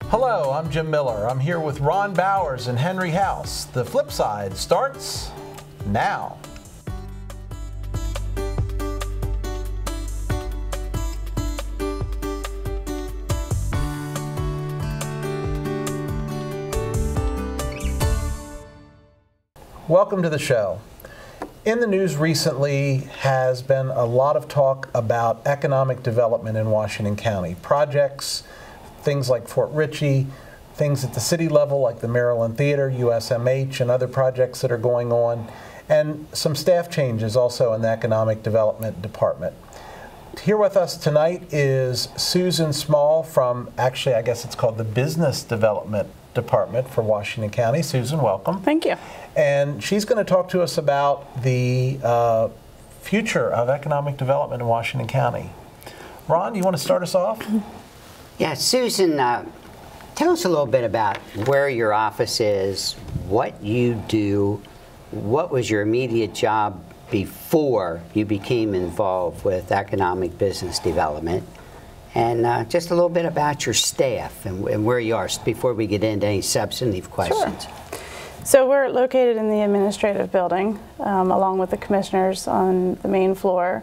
Hello, I'm Jim Miller. I'm here with Ron Bowers and Henry House. The FlipSide starts now. Welcome to the show. In the news recently has been a lot of talk about economic development in Washington County. Projects, things like Fort Ritchie, things at the city level like the Maryland Theater, USMH, and other projects that are going on, and some staff changes also in the Economic Development Department. Here with us tonight is Susan Small from, actually, I guess it's called the Business Development Department for Washington County. Susan, welcome. Thank you. And she's going to talk to us about the future of economic development in Washington County. Ron, you want to start us off? Yeah, Susan, tell us a little bit about where your office is, what you do, what was your immediate job before you became involved with economic business development, and just a little bit about your staff and where you are before we get into any substantive questions. Sure. So we're located in the administrative building, along with the commissioners on the main floor.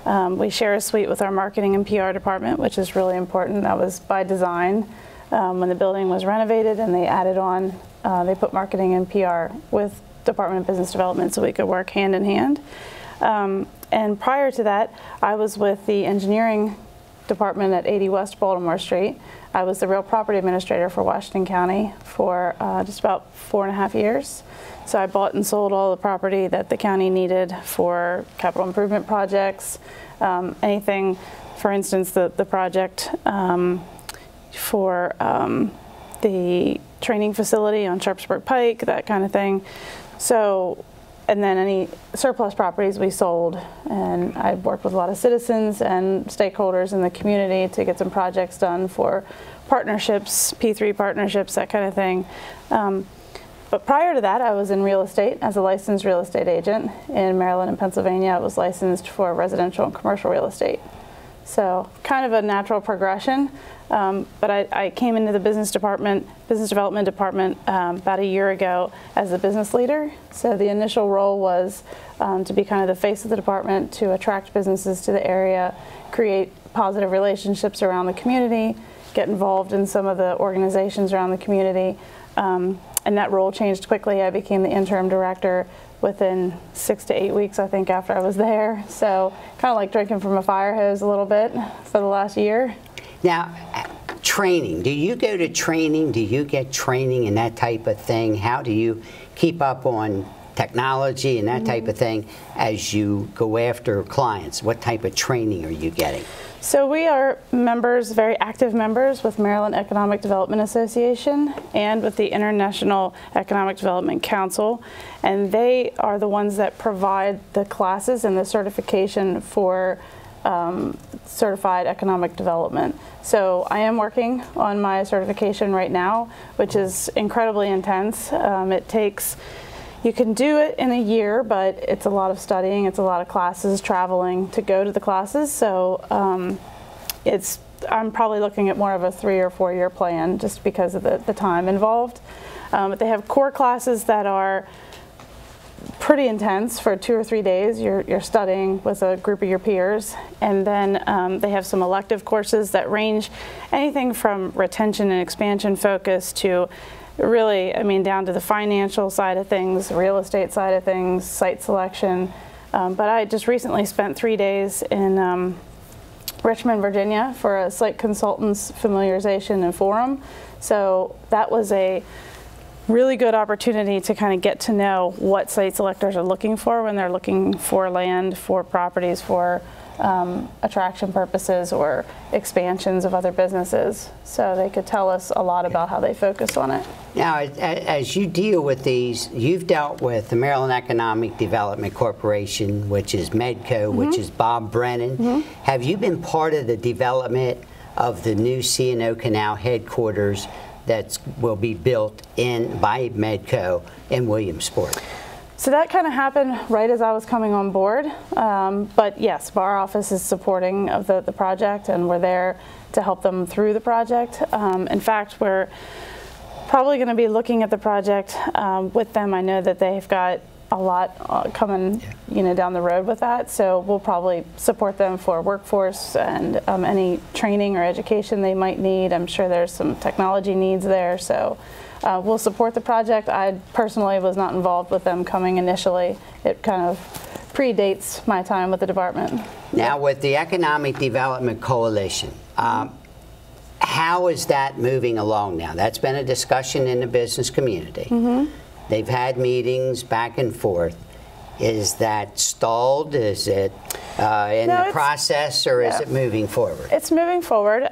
We share a suite with our marketing and PR department, which is really important. That was by design. When the building was renovated and they added on, they put marketing and PR with Department of Business Development so we could work hand in hand. And prior to that, I was with the engineering department at 80 West Baltimore Street. I was the real property administrator for Washington County for just about 4.5 years. So I bought and sold all the property that the county needed for capital improvement projects, anything, for instance, the project for the training facility on Sharpsburg Pike, that kind of thing. So, and then any surplus properties we sold, and I worked with a lot of citizens and stakeholders in the community to get some projects done for partnerships, P3 partnerships, that kind of thing. But prior to that, I was in real estate as a licensed real estate agent. In Maryland and Pennsylvania, I was licensed for residential and commercial real estate. So kind of a natural progression. But I came into the business development department about a year ago as a business leader. So the initial role was to be kind of the face of the department, to attract businesses to the area, create positive relationships around the community, get involved in some of the organizations around the community. And that role changed quickly. I became the interim director within 6 to 8 weeks, I think, after I was there. So kind of like drinking from a fire hose a little bit for the last year. Now, training. Do you go to training? Do you get training and that type of thing? How do you keep up on technology and that type of thing as you go after clients? What type of training are you getting? So we are members, very active members with Maryland Economic Development Association and with the International Economic Development Council, and they are the ones that provide the classes and the certification for certified economic development. So I am working on my certification right now, which is incredibly intense. It takes, you can do it in a year, but it's a lot of studying, it's a lot of classes, traveling to go to the classes. So I'm probably looking at more of a 3 or 4 year plan just because of the time involved. But they have core classes that are pretty intense for 2 or 3 days. You're studying with a group of your peers, and then they have some elective courses that range anything from retention and expansion focus to really, I mean, down to the financial side of things, real estate side of things, site selection. But I just recently spent 3 days in Richmond, Virginia for a site consultants familiarization and forum. So that was a really good opportunity to kind of get to know what site selectors are looking for when they're looking for land, for properties, for attraction purposes or expansions of other businesses. So they could tell us a lot about how they focus on it. Now, as you deal with these, you've dealt with the Maryland Economic Development Corporation, which is Medco, which is Bob Brennan. Have you been part of the development of the new C&O Canal headquarters that will be built by Medco in Williamsport? So that kind of happened right as I was coming on board. But yes, our office is supporting of the project, and we're there to help them through the project. In fact, we're probably going to be looking at the project with them. I know that they've got a lot coming, down the road with that. So we'll probably support them for workforce and any training or education they might need. I'm sure there's some technology needs there. So we'll support the project. I personally was not involved with them coming initially. It kind of predates my time with the department. Now, with the Economic Development Coalition, how is that moving along now? That's been a discussion in the business community. Mm-hmm. They've had meetings back and forth. Is that stalled? Is it in the process, or is it moving forward? It's moving forward.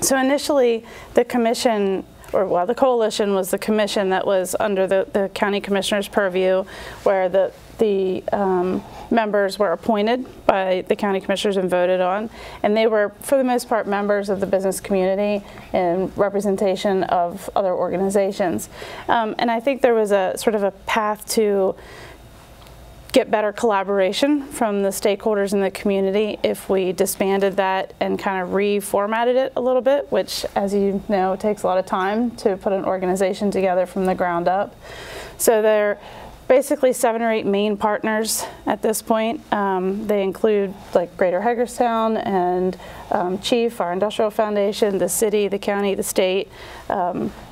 So initially, the commission, the coalition was the commission that was under the county commissioner's purview, where the members were appointed by the county commissioners and voted on, and they were, for the most part, members of the business community and representation of other organizations. And I think there was a sort of a path to get better collaboration from the stakeholders in the community if we disbanded that and kind of reformatted it a little bit, which, as you know, takes a lot of time to put an organization together from the ground up. So they're basically 7 or 8 main partners at this point. They include like Greater Hagerstown and Chief, our industrial foundation, the city, the county, the state,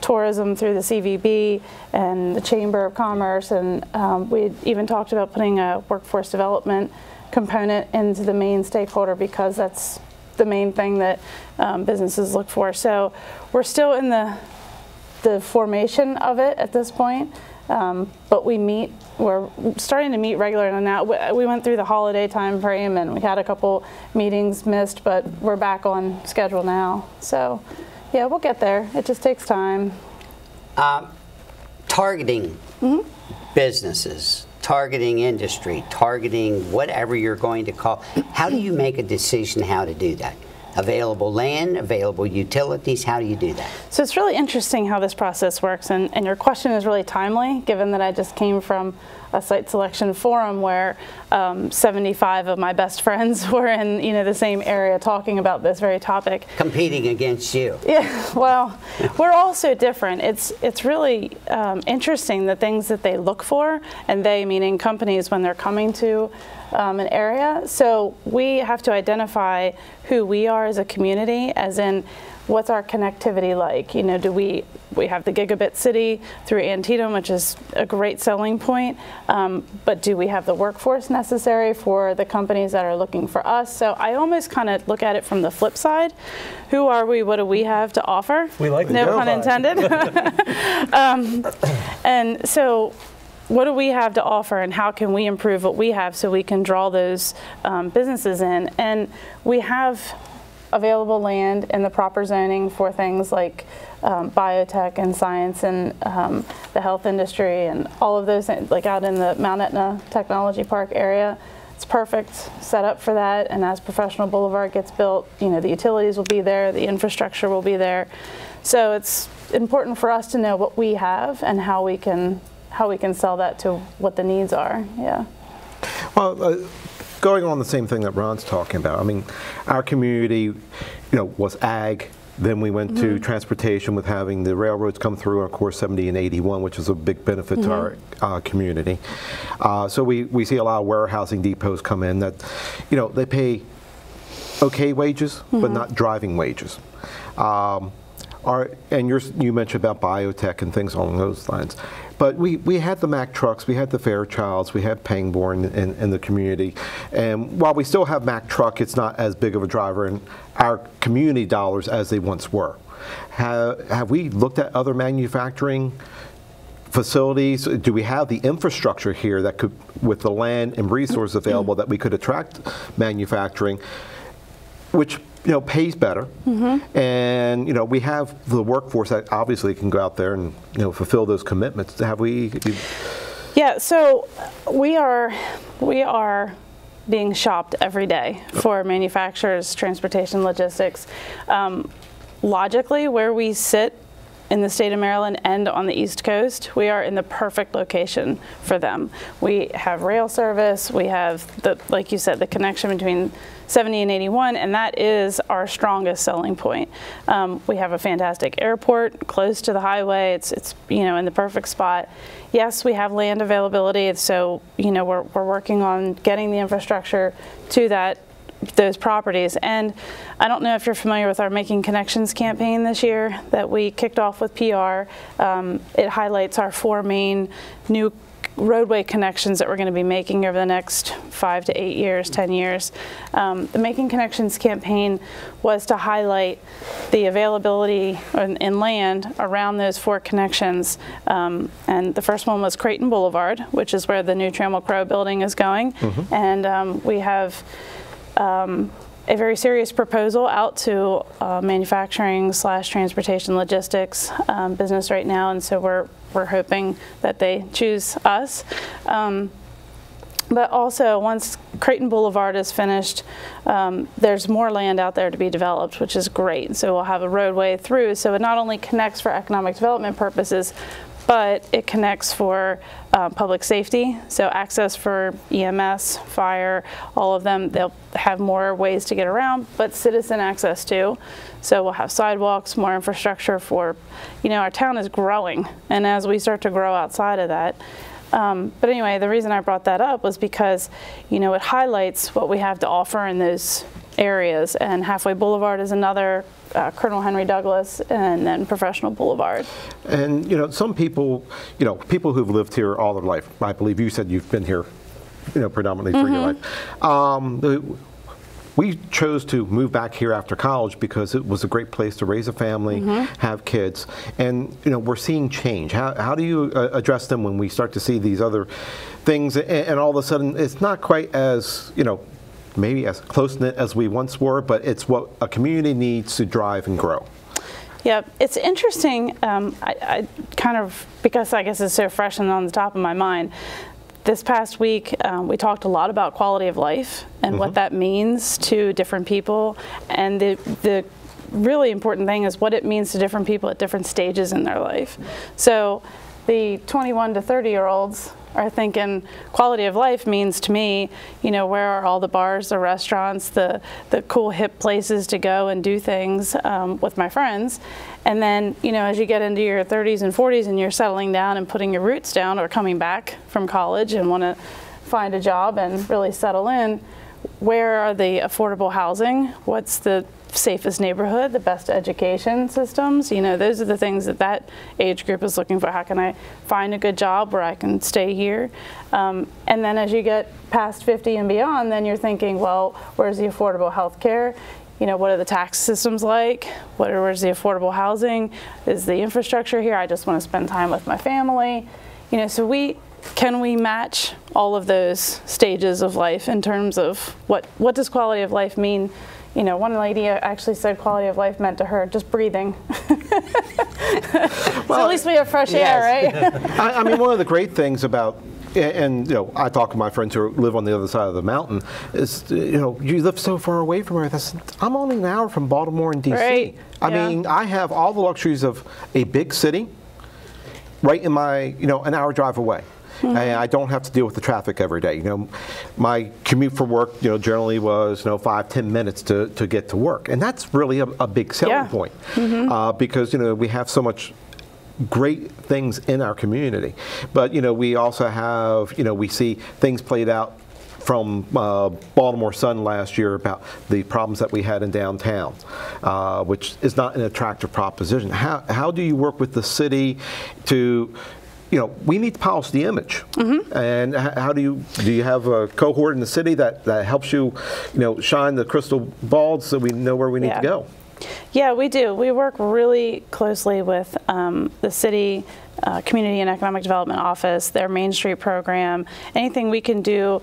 tourism through the CVB, and the Chamber of Commerce. And we even talked about putting a workforce development component into the main stakeholder, because that's the main thing that businesses look for. So we're still in the formation of it at this point. But we're starting to meet regularly now. We went through the holiday time frame and we had a couple meetings missed, but we're back on schedule now. So yeah, we'll get there. It just takes time. Targeting businesses, targeting industry, targeting whatever you're going to call. How do you make a decision how to do that? Available land, available utilities, how do you do that? So it's really interesting how this process works, and your question is really timely, given that I just came from a site selection forum where 75 of my best friends were in the same area talking about this very topic. Competing against you. Yeah, well, we're all so different. It's really interesting the things that they look for, and they meaning companies when they're coming to an area. So we have to identify who we are as a community, as in what's our connectivity like? Do we have the gigabit city through Antietam, which is a great selling point, but do we have the workforce necessary for the companies that are looking for us? So I almost kind of look at it from the flip side. Who are we? What do we have to offer? We like no pun intended. And so what do we have to offer, and how can we improve what we have so we can draw those businesses in? And we have available land in the proper zoning for things like biotech and science and the health industry and all of those things, like out in the Mount Etna Technology Park area. It's perfect set up for that, and as Professional Boulevard gets built, the utilities will be there, the infrastructure will be there. So it's important for us to know what we have and how we can sell that to what the needs are. Yeah. Well, going on the same thing that Ron's talking about, I mean, our community, was ag. Then we went to transportation with having the railroads come through on Course 70 and 81, which is a big benefit to our community. So we see a lot of warehousing depots come in that, they pay okay wages, but not driving wages. And you mentioned about biotech and things along those lines. But we had the Mack trucks, we had the Fairchilds, we had Pangborn in the community. And while we still have Mack truck, it's not as big of a driver in our community dollars as they once were. Have we looked at other manufacturing facilities? Do we have the infrastructure here that could, with the land and resources available, that we could attract manufacturing, which pays better, and we have the workforce that obviously can go out there and fulfill those commitments. Have we? Yeah, so we are being shopped every day for manufacturers, transportation, logistics. Logically, where we sit in the state of Maryland and on the East Coast, we are in the perfect location for them. We have rail service, we have, like you said, the connection between 70 and 81, and that is our strongest selling point. We have a fantastic airport close to the highway. It's in the perfect spot. Yes, we have land availability, so we're working on getting the infrastructure to those properties. And I don't know if you're familiar with our Making Connections campaign this year that we kicked off with PR. It highlights our 4 main new roadway connections that we're going to be making over the next 5 to 8 years, 10 years. The Making Connections campaign was to highlight the availability in land around those 4 connections. And the first one was Creighton Boulevard, which is where the new Trammell Crow building is going. And we have a very serious proposal out to manufacturing / transportation logistics business right now, and so we're hoping that they choose us. But also, once Creighton Boulevard is finished, there's more land out there to be developed, which is great. So we'll have a roadway through, so it not only connects for economic development purposes, but it connects for public safety, so access for EMS, fire, all of them. They'll have more ways to get around, but citizen access too. So we'll have sidewalks, more infrastructure for, our town is growing, and as we start to grow outside of that. But anyway, the reason I brought that up was because, it highlights what we have to offer in those areas, and Halfway Boulevard is another, Colonel Henry Douglas, and then Professional Boulevard. And some people, people who've lived here all their life. I believe you said you've been here, predominantly through your life. We chose to move back here after college because it was a great place to raise a family, have kids, and we're seeing change. How do you address them when we start to see these other things, and all of a sudden it's not quite as maybe as close-knit as we once were, but it's what a community needs to drive and grow? Yeah, it's interesting. I kind of, because I guess it's so fresh and on the top of my mind, this past week we talked a lot about quality of life and what that means to different people, and the really important thing is what it means to different people at different stages in their life. So the 21 to 30-year-olds are thinking quality of life means to me, where are all the bars, the restaurants, the cool hip places to go and do things with my friends. And then, as you get into your 30s and 40s and you're settling down and putting your roots down or coming back from college and want to find a job and really settle in, where are the affordable housing? What's the safest neighborhood, the best education systems? Those are the things that age group is looking for. How can I find a good job where I can stay here? And then as you get past 50 and beyond, then you're thinking, well, where's the affordable health care? What are the tax systems like? Where's the affordable housing? Is the infrastructure here? I just want to spend time with my family. So can we match all of those stages of life in terms of what does quality of life mean? One lady actually said quality of life meant to her just breathing. So at least we have fresh air, right? I mean, one of the great things about, and I talk to my friends who live on the other side of the mountain, is you live so far away from Earth. I'm only an hour from Baltimore and DC. Right. I mean, I have all the luxuries of a big city right in my an hour drive away. And I don't have to deal with the traffic every day. My commute for work, generally was 5-10 minutes to get to work, and that's really a big selling point because we have so much great things in our community. But we also have we see things played out from Baltimore Sun last year about the problems that we had in downtown, which is not an attractive proposition. How do you work with the city to we need to polish the image, and how do you have a cohort in the city that helps you, shine the crystal ball so we know where we need to go? Yeah, we do. We work really closely with the city Community and Economic Development Office, their Main Street program. Anything we can do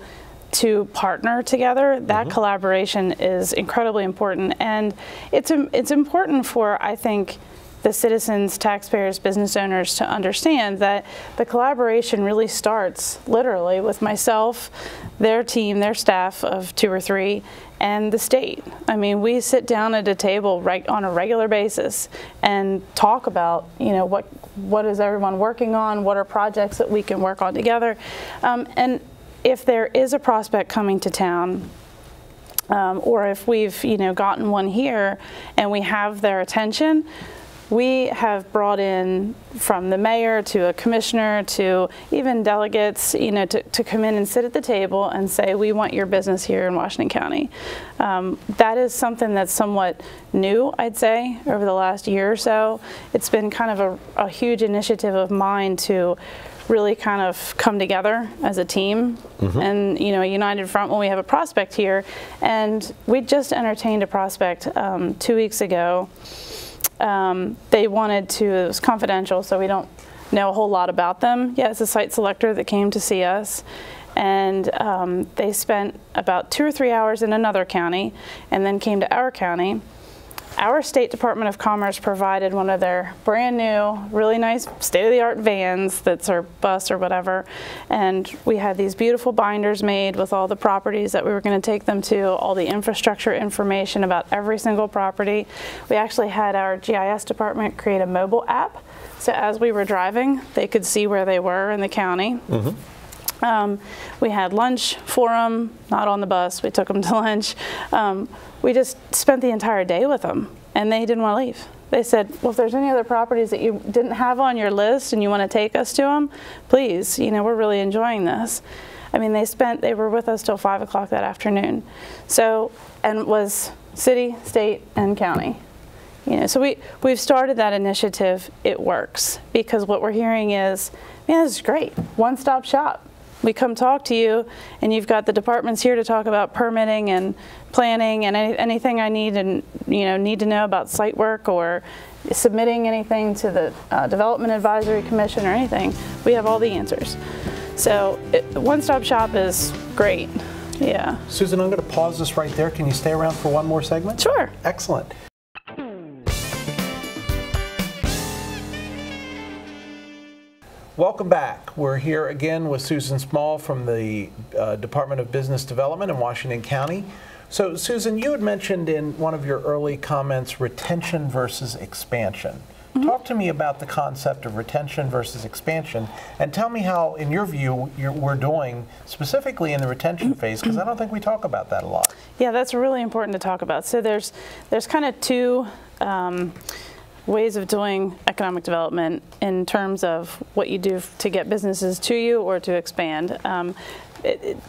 to partner together, that collaboration is incredibly important, and it's important for, I think, the citizens, taxpayers, business owners to understand that the collaboration really starts literally with myself, their team, their staff of 2 or 3, and the state. I mean, we sit down at a table on a regular basis and talk about, you know, what is everyone working on, what are projects that we can work on together, and if there is a prospect coming to town, or if we've, you know, gotten one here and we have their attention, we have brought in from the mayor to a commissioner to even delegates, you know, to come in and sit at the table and say, we want your business here in Washington County. That is something that's somewhat new, I'd say, over the last year or so. It's been kind of a huge initiative of mine to really kind of come together as a team and, you know, a united front when we have a prospect here. And we just entertained a prospect 2 weeks ago. They wanted to, it was confidential, so we don't know a whole lot about them. Yeah, it's a site selector that came to see us, and they spent about 2 or 3 hours in another county and then came to our county. Our State Department of Commerce provided one of their brand new, really nice state-of-the-art vans that's our bus or whatever, and we had these beautiful binders made with all the properties that we were going to take them to, all the infrastructure information about every single property. We actually had our GIS department create a mobile app, so as we were driving, they could see where they were in the county. We had lunch for them, not on the bus, we took them to lunch. We just spent the entire day with them, and they didn't want to leave. They said, well, if there's any other properties that you didn't have on your list and you want to take us to them, please, you know, we're really enjoying this. I mean, they were with us till 5 o'clock that afternoon. So, and it was city, state, and county. You know, so we've started that initiative. It works, because what we're hearing is, man, this is great, one-stop shop. We come talk to you, and you've got the departments here to talk about permitting and planning and anything I need and, you know, need to know about site work or submitting anything to the Development Advisory Commission or anything. We have all the answers. So one-stop shop is great. Yeah. Susan, I'm going to pause this right there. Can you stay around for one more segment? Sure. Excellent. Welcome back. We're here again with Susan Small from the Department of Business Development in Washington County. So, Susan, you had mentioned in one of your early comments retention versus expansion. Talk to me about the concept of retention versus expansion, and tell me how, in your view, we're doing specifically in the retention phase, because I don't think we talk about that a lot. Yeah, that's really important to talk about. So there's kind of two ways of doing economic development in terms of what you do to get businesses to you or to expand.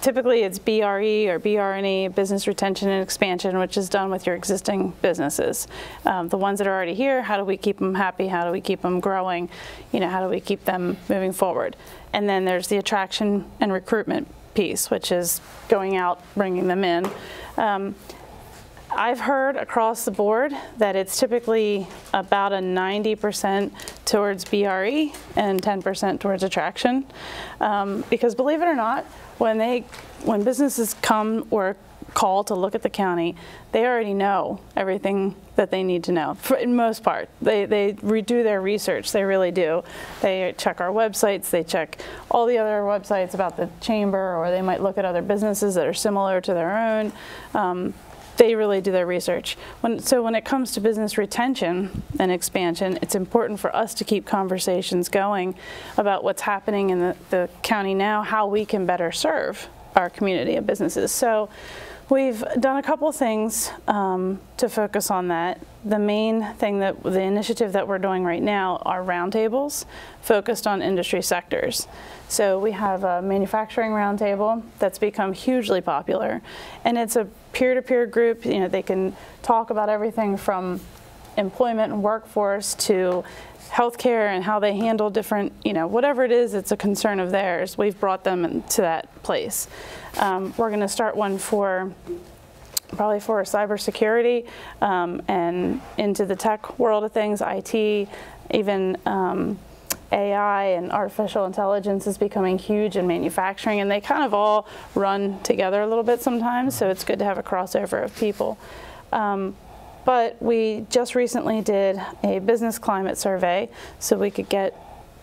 Typically it's BRE or BRNE, business retention and expansion, which is done with your existing businesses. The ones that are already here, how do we keep them happy? How do we keep them growing? You know, how do we keep them moving forward? And then there's the attraction and recruitment piece, which is going out, bringing them in. I've heard across the board that it's typically about a 90% towards BRE and 10% towards attraction. Because believe it or not, when businesses come or call to look at the county, they already know everything that they need to know, for in most part. They redo their research, they really do. They check our websites, they check all the other websites about the chamber, or they might look at other businesses that are similar to their own. They really do their research. So when it comes to business retention and expansion, it's important for us to keep conversations going about what's happening in the county now, how we can better serve our community of businesses. So we've done a couple things to focus on that. The main thing, the initiative that we're doing right now are roundtables focused on industry sectors. So we have a manufacturing roundtable that's become hugely popular, and it's a peer-to-peer group. You know, they can talk about everything from employment and workforce to healthcare and how they handle different, you know, whatever it is, it's a concern of theirs. We've brought them to that place. We're going to start one probably for cybersecurity and into the tech world of things, IT, even AI and artificial intelligence is becoming huge in manufacturing, and they kind of all run together a little bit sometimes, so it's good to have a crossover of people. But we just recently did a business climate survey so we could get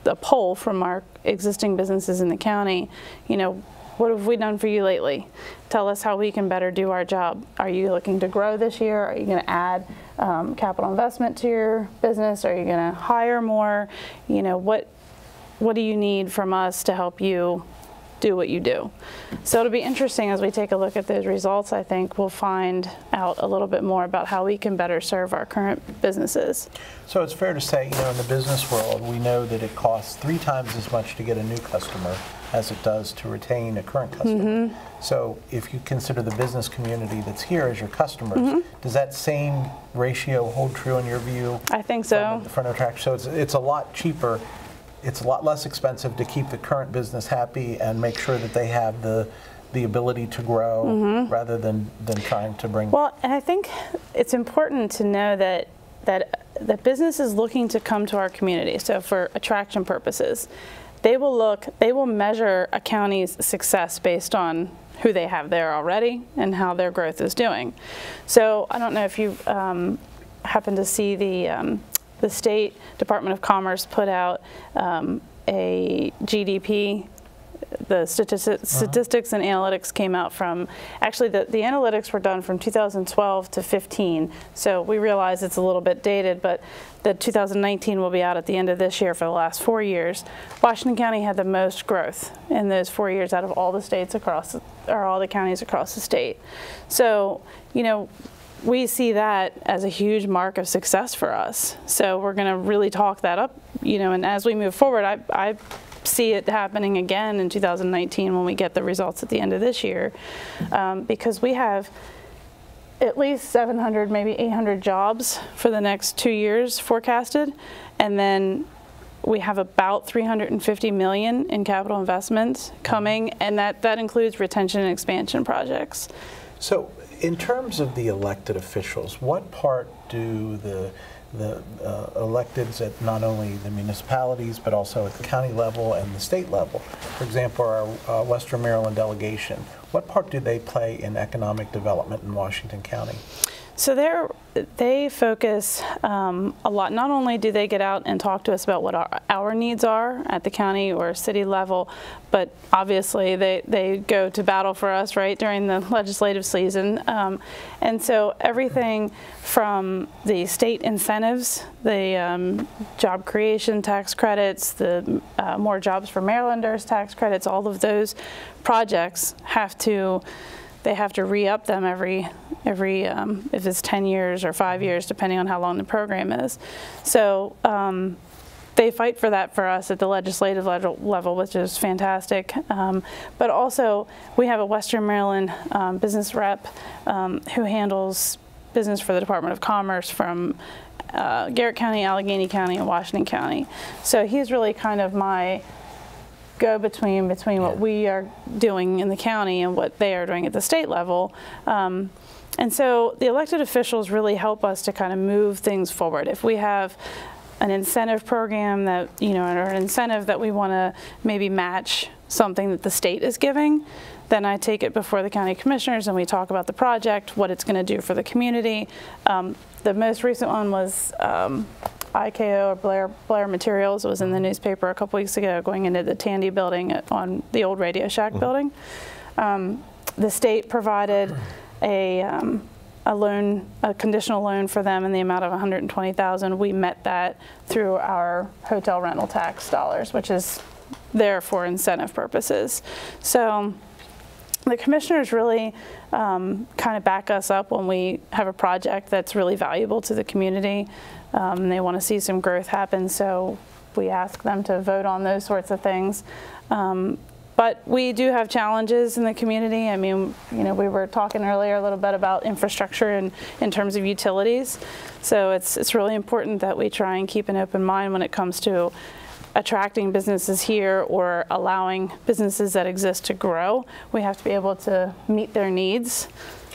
a poll from our existing businesses in the county. You know, what have we done for you lately? Tell us how we can better do our job. Are you looking to grow this year? Are you going to add capital investment to your business? Are you going to hire more? You know, what do you need from us to help you do what you do? So it'll be interesting as we take a look at those results. I think we'll find out a little bit more about how we can better serve our current businesses. So it's fair to say, you know, in the business world, we know that it costs 3 times as much to get a new customer as it does to retain a current customer. So if you consider the business community that's here as your customers, does that same ratio hold true in your view? I think so. The front of track. So it's a lot cheaper. It's a lot less expensive to keep the current business happy and make sure that they have the ability to grow rather than trying to bring. Well, and I think it's important to know that business is looking to come to our community. So for attraction purposes, they will measure a county's success based on who they have there already and how their growth is doing. So I don't know if you happen to see the State Department of Commerce put out a GDP. The statistics and analytics came out from, actually the analytics were done from 2012 to 15. So we realize it's a little bit dated, but the 2019 will be out at the end of this year for the last 4 years. Washington County had the most growth in those 4 years out of all the states across, or all the counties across the state. So, you know, we see that as a huge mark of success for us. So we're going to really talk that up, you know, and as we move forward, I see it happening again in 2019 when we get the results at the end of this year, because we have at least 700, maybe 800 jobs for the next 2 years forecasted, and then we have about $350 million in capital investments coming, and that includes retention and expansion projects. So in terms of the elected officials, what part do the electeds at not only the municipalities but also at the county level and the state level, for example, our Western Maryland delegation, what part do they play in economic development in Washington County? So they focus a lot. Not only do they get out and talk to us about what our needs are at the county or city level, but obviously they go to battle for us, right, during the legislative season. And so everything from the state incentives, the job creation tax credits, the more jobs for Marylanders tax credits, all of those projects they have to re-up them every if it's 10 years or 5 years, depending on how long the program is. So they fight for that for us at the legislative level, which is fantastic. But also, we have a Western Maryland business rep who handles business for the Department of Commerce from Garrett County, Allegheny County, and Washington County. So he's really kind of my go-between between what we are doing in the county and what they are doing at the state level. And so the elected officials really help us to kind of move things forward. If we have an incentive program that, you know, or an incentive that we want to maybe match something that the state is giving, then I take it before the county commissioners and we talk about the project, what it's going to do for the community. The most recent one was IKO, or Blair Materials, was in the newspaper a couple weeks ago, going into the Tandy building on the old Radio Shack building. The state provided a conditional loan for them in the amount of $120,000. We met that through our hotel rental tax dollars, which is there for incentive purposes. So the commissioners really kind of back us up when we have a project that's really valuable to the community. They want to see some growth happen, so we ask them to vote on those sorts of things. But we do have challenges in the community. I mean, you know, we were talking earlier a little bit about infrastructure in terms of utilities. So it's really important that we try and keep an open mind when it comes to attracting businesses here or allowing businesses that exist to grow. We have to be able to meet their needs.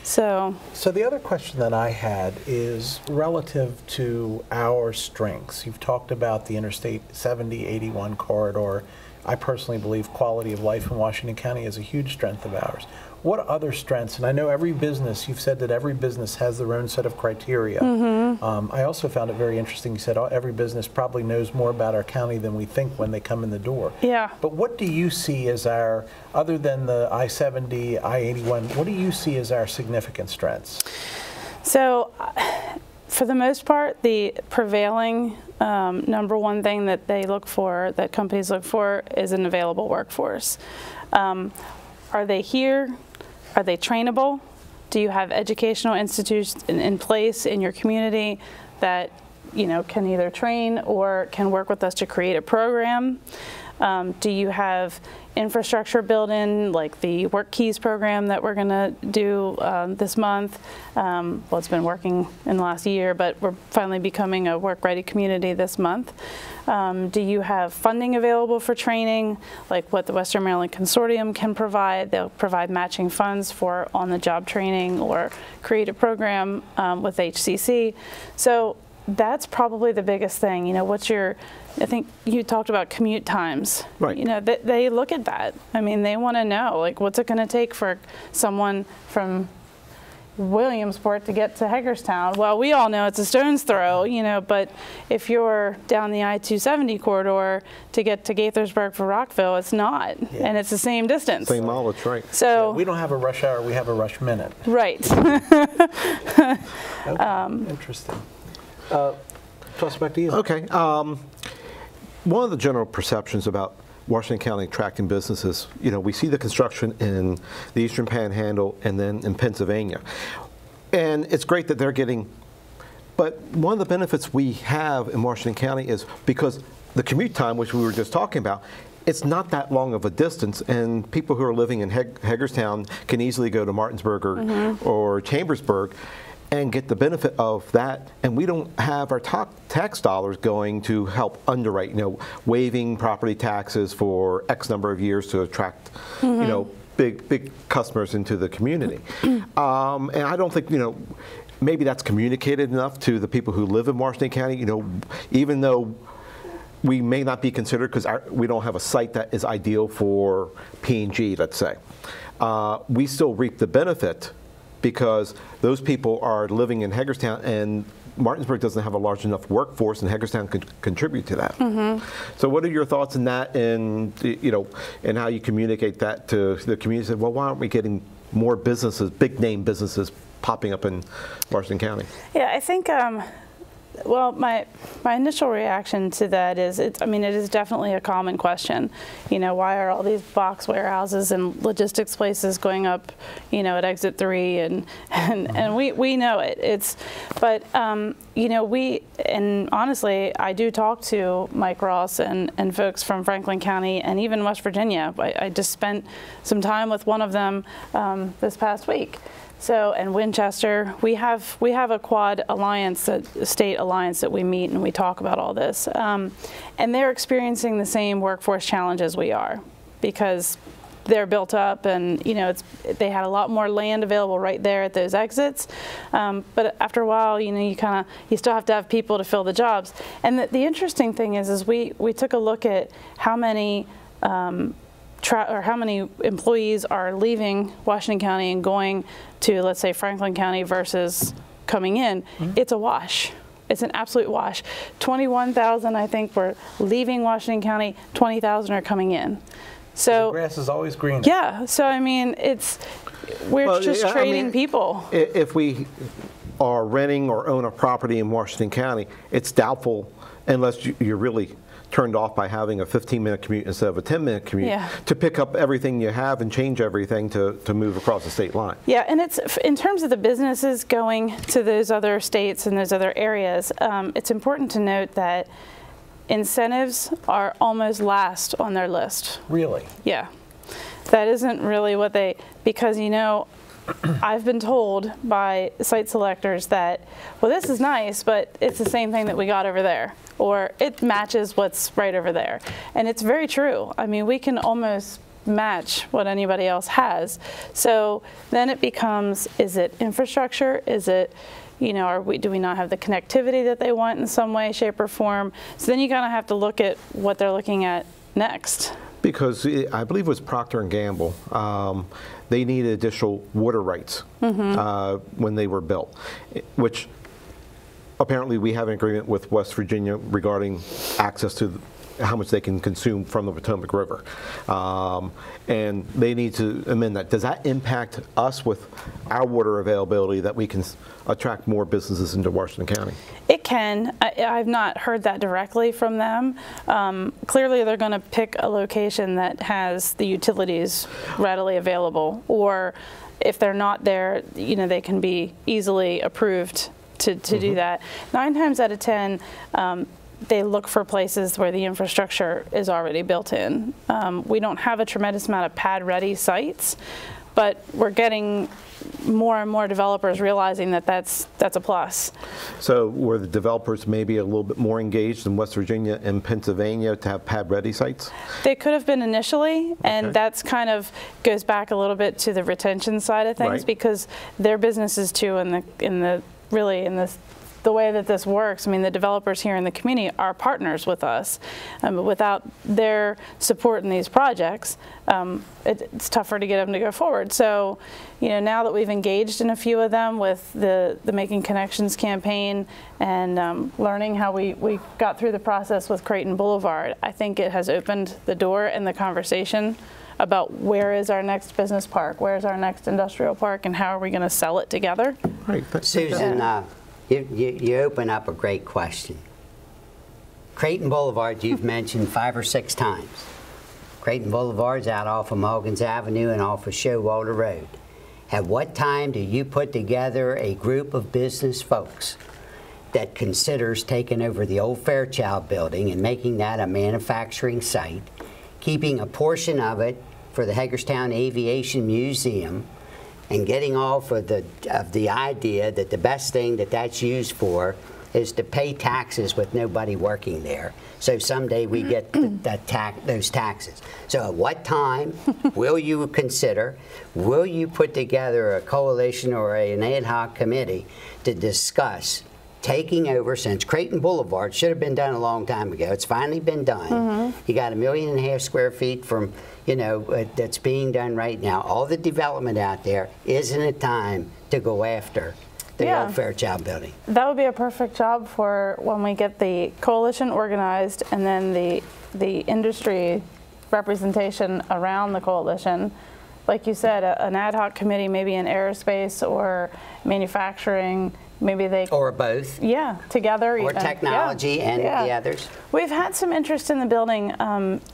So the other question that I had is relative to our strengths. You've talked about the Interstate 70-81 corridor. I personally believe quality of life in Washington County is a huge strength of ours. what other strengths, and I know every business, you've said that every business has their own set of criteria. I also found it very interesting, you said every business probably knows more about our county than we think when they come in the door. Yeah. But what do you see as our, other than the I-70, I-81, what do you see as our significant strengths? So, for the most part, the prevailing number one thing that they look for, that companies look for, is an available workforce. Are they here? Are they trainable? Do you have educational institutions in place in your community that can either train or can work with us to create a program? Do you have infrastructure built in, like the Work Keys program that we're going to do this month? Well, it's been working in the last year, but we're finally becoming a work-ready community this month. Do you have funding available for training, like what the Western Maryland Consortium can provide? They'll provide matching funds for on-the-job training or create a program with HCC. So that's probably the biggest thing. I think you talked about commute times. Right. They look at that. I mean, they want to know, like, what's it going to take for someone from Williamsport to get to Hagerstown? Well, we all know it's a stone's throw, but if you're down the I-270 corridor to get to Gaithersburg for Rockville, it's not, and it's the same distance. Same mileage, right. So we don't have a rush hour, we have a rush minute. Right. Okay. Interesting. Toss it back to you. Okay. One of the general perceptions about Washington County attracting businesses, we see the construction in the Eastern Panhandle and then in Pennsylvania. And it's great that they're getting, but one of the benefits we have in Washington County is because the commute time, which we were just talking about, it's not that long of a distance, and people who are living in Hagerstown can easily go to Martinsburg or Chambersburg and get the benefit of that, and we don't have our tax dollars going to help underwrite, waiving property taxes for X number of years to attract, big customers into the community. And I don't think, maybe that's communicated enough to the people who live in Washington County, even though we may not be considered because we don't have a site that is ideal for P&G, let's say. We still reap the benefit because those people are living in Hagerstown, and Martinsburg doesn't have a large enough workforce, and Hagerstown could contribute to that. So what are your thoughts on that, and and how you communicate that to the community? Say, well, why aren't we getting more businesses, big name businesses, popping up in Washington County? Yeah, I think. Well, my initial reaction to that is, it is definitely a common question. Why are all these box warehouses and logistics places going up, at exit 3, and we know it. But honestly, I do talk to Mike Ross and folks from Franklin County and even West Virginia. I just spent some time with one of them this past week. So, and Winchester, we have a quad alliance, a state alliance that we meet and we talk about all this. And they're experiencing the same workforce challenges we are, because they're built up, and they had a lot more land available right there at those exits. But after a while, you still have to have people to fill the jobs. And the interesting thing is we took a look at how many how many employees are leaving Washington County and going to, let's say, Franklin County versus coming in. It's a wash. It's an absolute wash. 21,000, I think, were leaving Washington County. 20,000 are coming in. So the grass is always greener. Yeah. So we're just trading people. If we are renting or own a property in Washington County, it's doubtful, unless you're really turned off by having a 15-minute commute instead of a 10-minute commute, to pick up everything you have and change everything to move across the state line. Yeah, and it's in terms of the businesses going to those other states and those other areas, it's important to note that incentives are almost last on their list. Really? Yeah. That isn't really what because I've been told by site selectors that, well, this is nice, but it's the same thing that we got over there, or it matches what's right over there. And it's very true. We can almost match what anybody else has. So then it becomes, is it infrastructure? Is it, do we not have the connectivity that they want in some way, shape, or form? So then you kind of have to look at what they're looking at next. Because I believe it was Procter & Gamble. They needed additional water rights when they were built, which apparently we have an agreement with West Virginia regarding access to how much they can consume from the Potomac River. And they need to amend that. Does that impact us with our water availability that we can attract more businesses into Washington County? It can. I've not heard that directly from them. Clearly they're going to pick a location that has the utilities readily available, or if they're not there, you know, they can be easily approved to do that. 9 times out of 10, they look for places where the infrastructure is already built in. We don't have a tremendous amount of pad-ready sites, but we're getting more and more developers realizing that that's a plus. So were the developers maybe a little bit more engaged in West Virginia and Pennsylvania to have pad-ready sites? They could have been initially, and that's kind of goes back a little bit to the retention side of things, because their businesses too, the way that this works, I mean, the developers here in the community are partners with us. Without their support in these projects, it's tougher to get them to go forward. So, you know, now that we've engaged in a few of them with the Making Connections campaign and learning how we got through the process with Creighton Boulevard, I think it has opened the door and the conversation about where is our next business park, where's our next industrial park, and how are we going to sell it together. Right. Susan, you open up a great question. Creighton Boulevard, you've mentioned 5 or 6 times. Creighton Boulevard's out off of Hopkins Avenue and off of Showalter Road. At what time do you put together a group of business folks that considers taking over the old Fairchild building and making that a manufacturing site, keeping a portion of it for the Hagerstown Aviation Museum, and getting off of the idea that the best thing that's used for is to pay taxes with nobody working there. So someday we get those taxes. So at what time will you consider, will you put together a coalition or an ad hoc committee to discuss taking over, since Creighton Boulevard should have been done a long time ago. It's finally been done. You got 1.5 million square feet from, you know, that's being done right now. All the development out there, isn't it time to go after the old Fairchild building? That would be a perfect job for when we get the coalition organized and then the industry representation around the coalition. Like you said, an ad hoc committee, maybe in aerospace or manufacturing. Maybe they... Or both. Yeah, together. Or even. Technology and the others. We've had some interest in the building.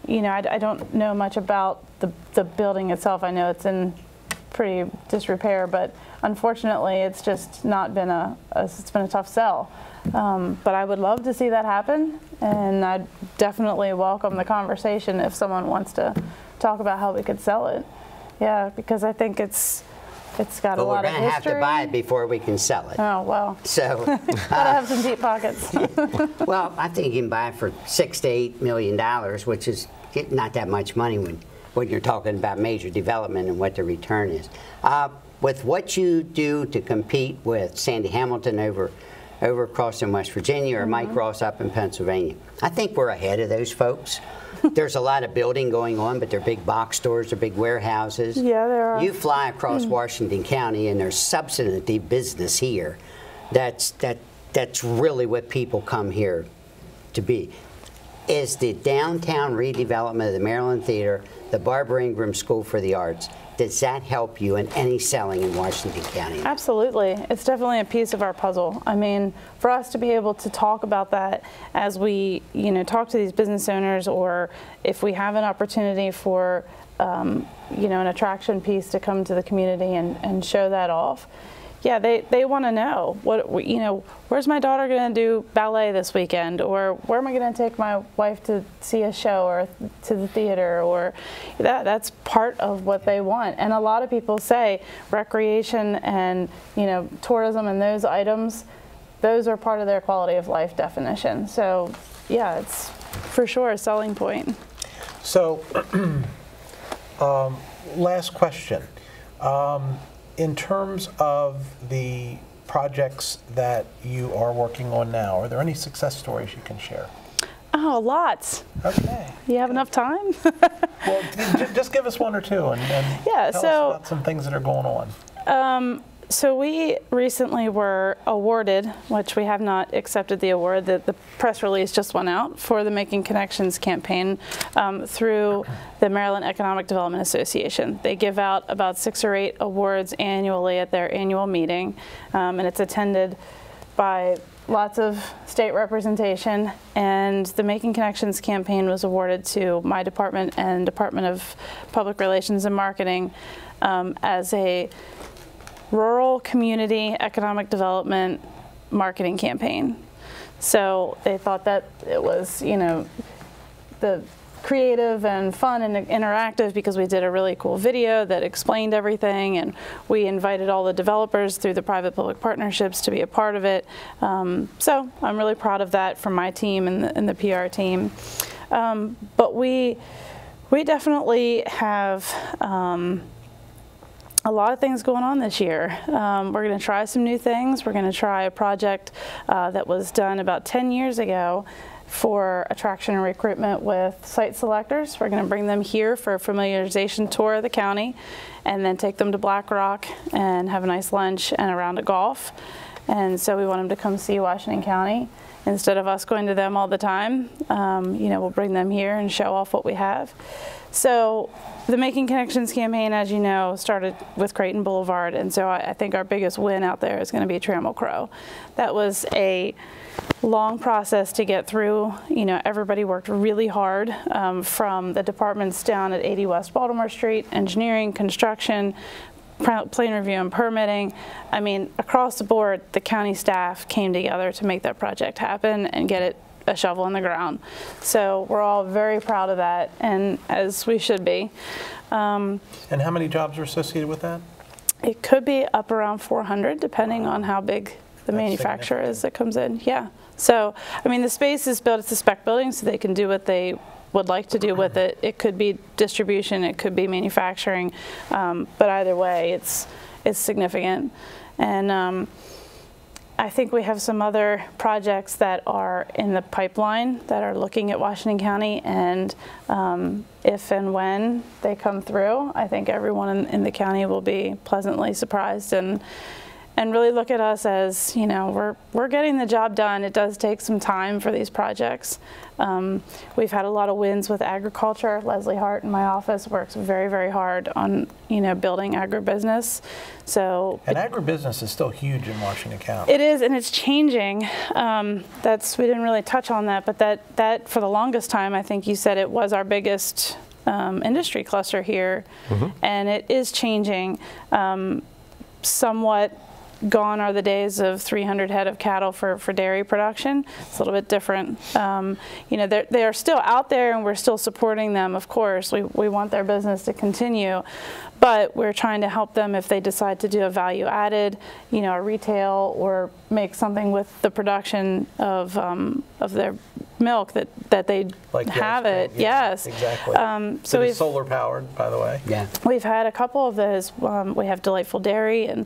You know, I don't know much about the building itself. I know it's in pretty disrepair, but unfortunately it's just not been it's been a tough sell. But I would love to see that happen, and I'd definitely welcome the conversation if someone wants to talk about how we could sell it. Yeah, because I think it's got a lot of history. But we're going to have to buy it before we can sell it. Oh, well. So, gotta have some deep pockets. Well, I think you can buy it for $6 to $8 million, which is not that much money when you're talking about major development and what the return is. With what you do to compete with Sandy Hamilton over across in West Virginia or Mike Ross up in Pennsylvania, I think we're ahead of those folks. There's a lot of building going on, but they're big box stores, they're big warehouses. Yeah, there are. You fly across Washington County, and there's substantive business here. That's really what people come here to be. Is the downtown redevelopment of the Maryland Theater, the Barbara Ingram School for the Arts, does that help you in any selling in Washington County? Absolutely. It's definitely a piece of our puzzle. I mean, for us to be able to talk about that as we, you know, talk to these business owners, or if we have an opportunity for, you know, an attraction piece to come to the community and show that off. Yeah, they want to know what, you know, where's my daughter going to do ballet this weekend, or where am I going to take my wife to see a show or to the theater, or that's part of what they want. And a lot of people say recreation and, you know, tourism and those items, those are part of their quality of life definition. So yeah, it's for sure a selling point. So last question. In terms of the projects that you are working on now, are there any success stories you can share? Oh, lots. Okay. You have enough time? Well, just give us one or two and Yeah, tell so us about some things that are going on. So we recently were awarded, which we have not accepted the award, that the press release just went out for the Making Connections campaign through the Maryland Economic Development Association. They give out about 6 or 8 awards annually at their annual meeting, and it's attended by lots of state representation, and the Making Connections campaign was awarded to my department and Department of Public Relations and Marketing as a rural community economic development marketing campaign. So they thought that it was, you know, the creative and fun and interactive because we did a really cool video that explained everything, and we invited all the developers through the private-public partnerships to be a part of it. So I'm really proud of that from my team and the PR team. But we definitely have a lot of things going on this year. We're going to try some new things. We're going to try a project that was done about 10 years ago for attraction and recruitment with site selectors. We're going to bring them here for a familiarization tour of the county and then take them to Black Rock and have a nice lunch and a round of golf. And so we want them to come see Washington County instead of us going to them all the time. You know, we'll bring them here and show off what we have. So the Making Connections campaign, as you know, started with Creighton Boulevard, and so I think our biggest win out there is going to be Trammell Crow. That was a long process to get through. You know, everybody worked really hard from the departments down at 80 West Baltimore Street, engineering, construction, plan review and permitting. I mean, across the board, the county staff came together to make that project happen and get it a shovel in the ground. So we're all very proud of that, and as we should be. And how many jobs are associated with that? It could be up around 400, depending on how big the manufacturer is that comes in. Yeah. So, I mean, the space is built, it's a spec building, so they can do what they would like to do with it. It could be distribution, it could be manufacturing, but either way, it's significant. And I think we have some other projects that are in the pipeline that are looking at Washington County, and if and when they come through, I think everyone in the county will be pleasantly surprised and really look at us as, you know, we're getting the job done. It does take some time for these projects. We've had a lot of wins with agriculture. Leslie Hart in my office works very, very hard on, you know, building agribusiness. So and agribusiness is still huge in Washington County. It is, and it's changing. We didn't really touch on that, but that for the longest time, I think you said it was our biggest industry cluster here, and it is changing. Somewhat gone are the days of 300 head of cattle for dairy production. It's a little bit different. You know, they are still out there, and we're still supporting them, of course. We want their business to continue, but we're trying to help them if they decide to do a value added, you know, a retail, or make something with the production of their milk that they like have cream, it. Yes. Exactly. So it's solar powered, by the way. Yeah. We've had a couple of those. We have Delightful Dairy, and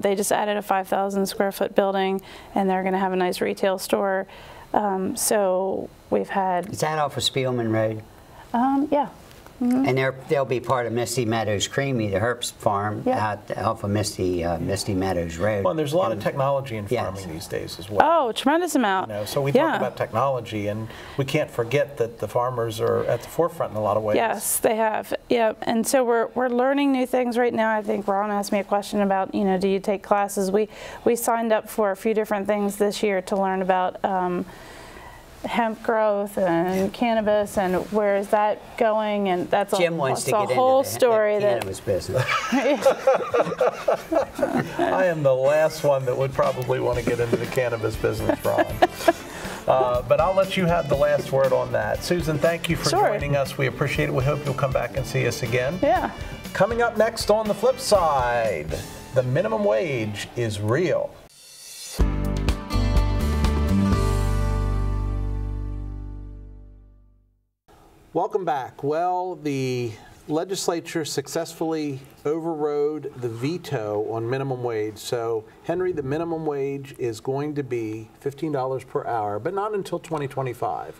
they just added a 5,000 square foot building, and they're going to have a nice retail store. So we've had. Is that off of Spielman Road? Yeah. And they'll be part of Misty Meadows Creamy, the Herbst farm, out off of Misty Meadows Road. Well, and there's a lot of technology in farming these days as well. Oh, tremendous amount. You know, so we talk about technology, and we can't forget that the farmers are at the forefront in a lot of ways. Yes, they have. Yeah, and so we're learning new things right now. I think Ron asked me a question about, you know, do you take classes? We signed up for a few different things this year to learn about hemp growth and cannabis, and where is that going, and that's Jim wants to a get whole into story the cannabis business. I am the last one that would probably want to get into the cannabis business, Ron. But I'll let you have the last word on that. Susan, thank you for joining us. We appreciate it. We hope you'll come back and see us again. Yeah. Coming up next on the flip side, the minimum wage is real. Welcome back. Well, the legislature successfully overrode the veto on minimum wage. So, Henry, the minimum wage is going to be $15 per hour, but not until 2025.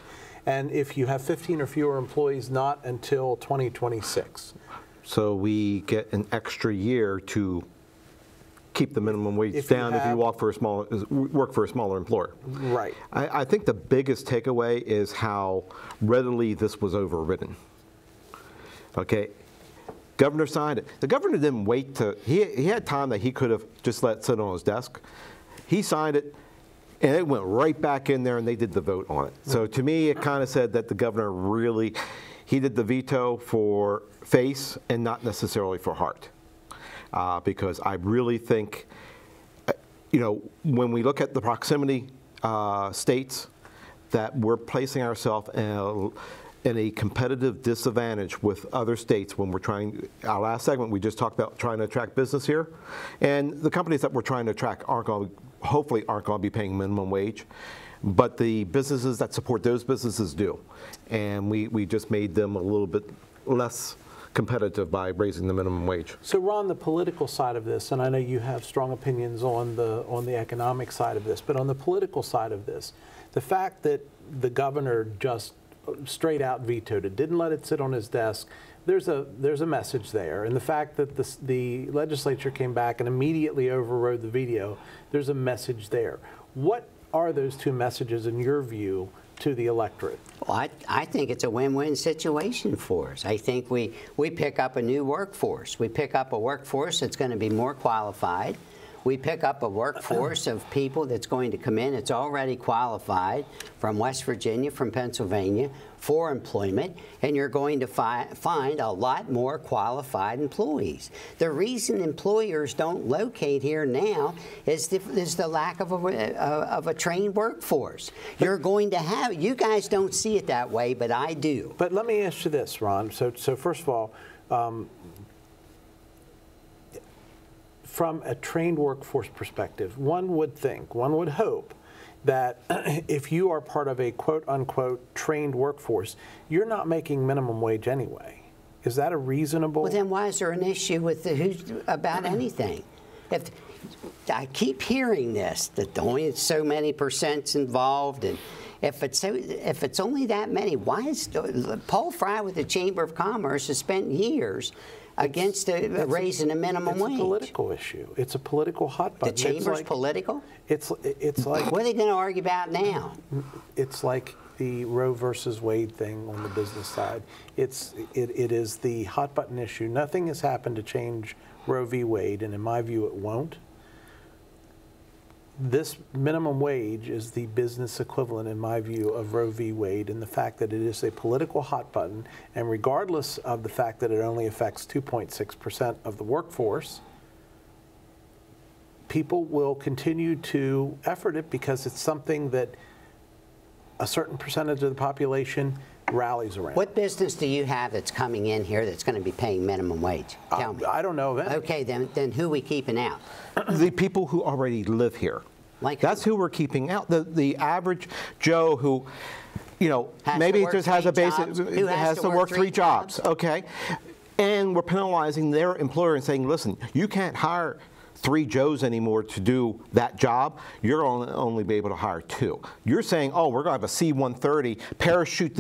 And if you have 15 or fewer employees, not until 2026. So we get an extra year to keep the minimum wage down if you work for a smaller employer. Right. I think the biggest takeaway is how readily this was overridden. Okay. Governor signed it. The governor didn't wait to, he had time that he could have just let sit on his desk. He signed it, and it went right back in there, and they did the vote on it. So to me, it kind of said that the governor really, he did the veto for face and not necessarily for heart. Because I really think, when we look at the proximity states, that we're placing ourselves in a competitive disadvantage with other states when we're trying. Our last segment, we just talked about trying to attract business here, and the companies that we're trying to attract hopefully aren't going to be paying minimum wage, but the businesses that support those businesses do, and we just made them a little bit less competitive by raising the minimum wage. So Ron, the political side of this, and I know you have strong opinions on the economic side of this, but on the political side of this, the fact that the governor just straight out vetoed it, didn't let it sit on his desk, there's a message there. And the fact that the legislature came back and immediately overrode the veto, there's a message there. What are those two messages in your view to the electorate? Well, I think it's a win-win situation for us. I think we pick up a new workforce. We pick up a workforce that's going to be more qualified. We pick up a workforce of people that's going to come in. It's already qualified from West Virginia, from Pennsylvania for employment, and you're going to find a lot more qualified employees. The reason employers don't locate here now is the lack of a trained workforce. You're going to have, you guys don't see it that way, but I do. But let me ask you this, Ron. So first of all, from a trained workforce perspective, one would hope that if you are part of a quote-unquote trained workforce, you're not making minimum wage anyway. Is that a reasonable? Well, then why is there an issue with about anything? If I keep hearing this, that only so many percent's involved, and if it's only that many, why is Paul Fry with the Chamber of Commerce has spent years against raising the minimum wage? It's a political issue. It's a political hot button. The chamber's political? It's like. What are they going to argue about now? It's like the Roe versus Wade thing on the business side. It is the hot button issue. Nothing has happened to change Roe v. Wade, and in my view, it won't. This minimum wage is the business equivalent, in my view, of Roe v. Wade, and the fact that it is a political hot button, and regardless of the fact that it only affects 2.6% of the workforce, people will continue to effort it because it's something that a certain percentage of the population rallies around. What business do you have that's coming in here that's going to be paying minimum wage? Tell me. I don't know of any. Okay, then who are we keeping out? The people who already live here. Like that's who we're keeping out. The average Joe who, maybe just has a basic, has to work 3 jobs. Okay, and we're penalizing their employer and saying, listen, you can't hire 3 Joes anymore to do that job. You're only be able to hire 2. You're saying, oh, we're going to have a C-130, parachute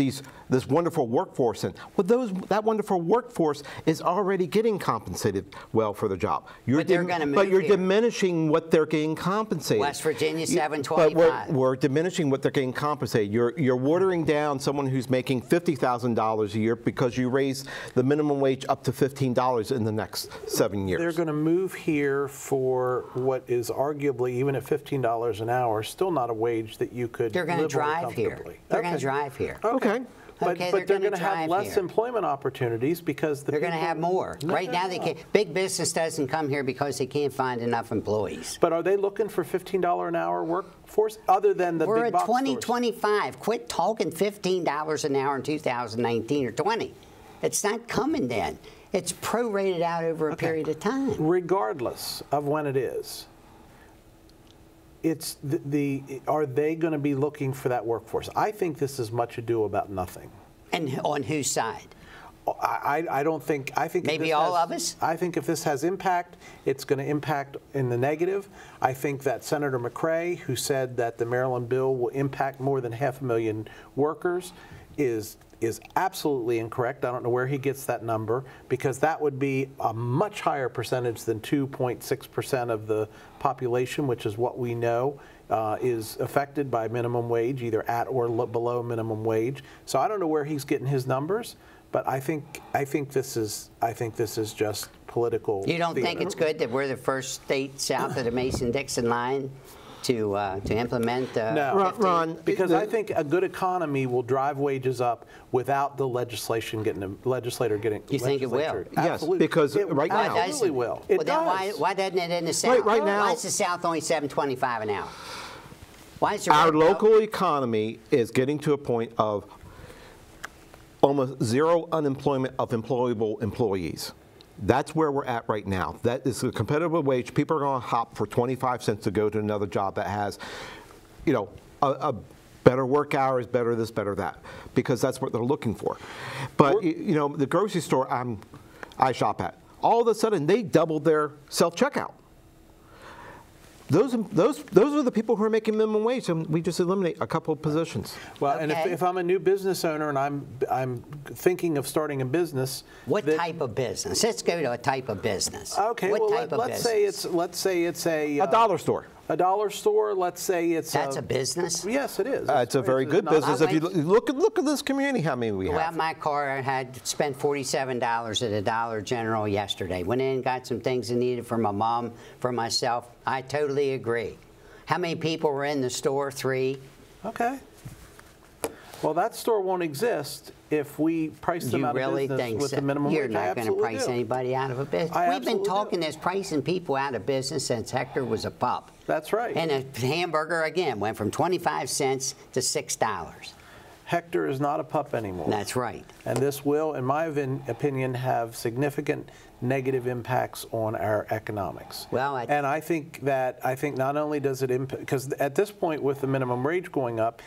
this wonderful workforce in. Well, that wonderful workforce is already getting compensated well for the job. But they're going to move But you're here. Diminishing what they're getting compensated. West Virginia, 725. But we're diminishing what they're getting compensated. You're watering down someone who's making $50,000 a year because you raise the minimum wage up to $15 in the next 7 years. They're going to move here for what is arguably, even at $15 an hour, still not a wage that you could They're going to live on drive here. comfortably. They're going to drive here. Okay. But they're going to have drive less here. employment opportunities because They're going to have more. Right now, they can't. Big business doesn't come here because they can't find enough employees. But are they looking for $15 an hour workforce other than the We're big at box stores? 2025. Quit talking $15 an hour in 2019 or 20. It's not coming then. It's prorated out over a period of time. Regardless of when it is, it's are they going to be looking for that workforce? I think this is much ado about nothing. And on whose side? I don't think. I think maybe all of us. I think if this has impact, it's going to impact in the negative. I think that Senator McCray, who said that the Maryland bill will impact more than 500,000 workers, is absolutely incorrect. I don't know where he gets that number, because that would be a much higher percentage than 2.6% of the population, which is what we know is affected by minimum wage, either at or below minimum wage. So I don't know where he's getting his numbers, but I think this is just political. You don't theater. think it's good that we're the first state south of the Mason-Dixon line to implement no, Ron, because I think a good economy will drive wages up without the legislator getting. You think it will? Yes, because right now, it absolutely will. It Well, does. then why doesn't it in the South? Right now- Why is the South only $7.25 an hour? Why is the our red belt- local economy is getting to a point of almost zero unemployment of employable employees. That's where we're at right now. That is a competitive wage. People are going to hop for 25 cents to go to another job that has, a better work hours, better this, better that, because that's what they're looking for. But the grocery store I shop at, all of a sudden they doubled their self-checkout. Those are the people who are making minimum wage, and we just eliminate a couple of positions. Well, and if I'm a new business owner and I'm thinking of starting a business, What type of business? Let's go to a type of business. Okay, what well, type of let's say it's a dollar store. A dollar store. Let's say it's That's a business? Yes, it is. It's a very good business. If you look at this community, how many we Well, have. my car, I had spent $47 at a Dollar General yesterday. Went in and got some things I needed for my mom, for myself. I totally agree. How many people were in the store? 3. Okay. Well, that store won't exist if we price them out of business with the minimum You're wage. not going to price anybody out of a business. We've been talking this pricing people out of business since Hector was a pup. That's right. And a hamburger, again, went from 25 cents to $6. Hector is not a pup anymore. That's right. And this will, in my opinion, have significant negative impacts on our economics. Well, I think not only does it impact, because at this point with the minimum wage going up,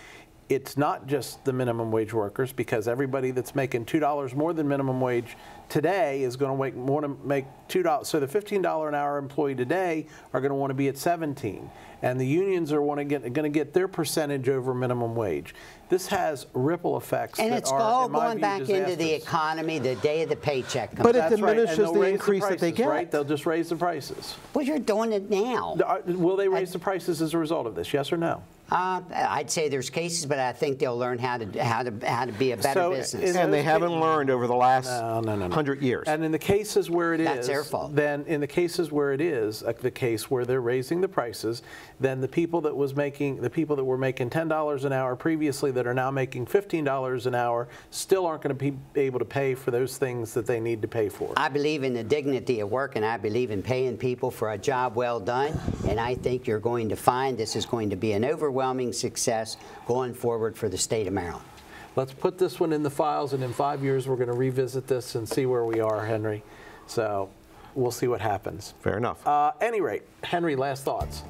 it's not just the minimum wage workers, because everybody that's making $2 more than minimum wage today is going to make $2. So the $15 an hour employee today are going to want to be at 17, and the unions are going to get their percentage over minimum wage. This has ripple effects. And that it's are, all in my going view, back into the disastrous. economy the day of the paycheck comes. But it That's right. diminishes And they'll the raise increase that they prices, get. Right? They'll just raise the prices. Well, you're doing it now. Will they raise the prices as a result of this? Yes or no? I'd say there's cases, but I think they'll learn how to be a better business. And they haven't learned over the last 100 years. And in the cases where it is, That's their fault. Then in the cases where it is the case where they're raising the prices, then the people that were making $10 an hour previously that are now making $15 an hour still aren't going to be able to pay for those things that they need to pay for. I believe in the dignity of work, and I believe in paying people for a job well done. And I think you're going to find this is going to be an overwhelming success going forward for the state of Maryland. Let's put this one in the files, and in 5 years we're going to revisit this and see where we are, Henry. So we'll see what happens. Fair enough. Any rate, Henry, last thoughts.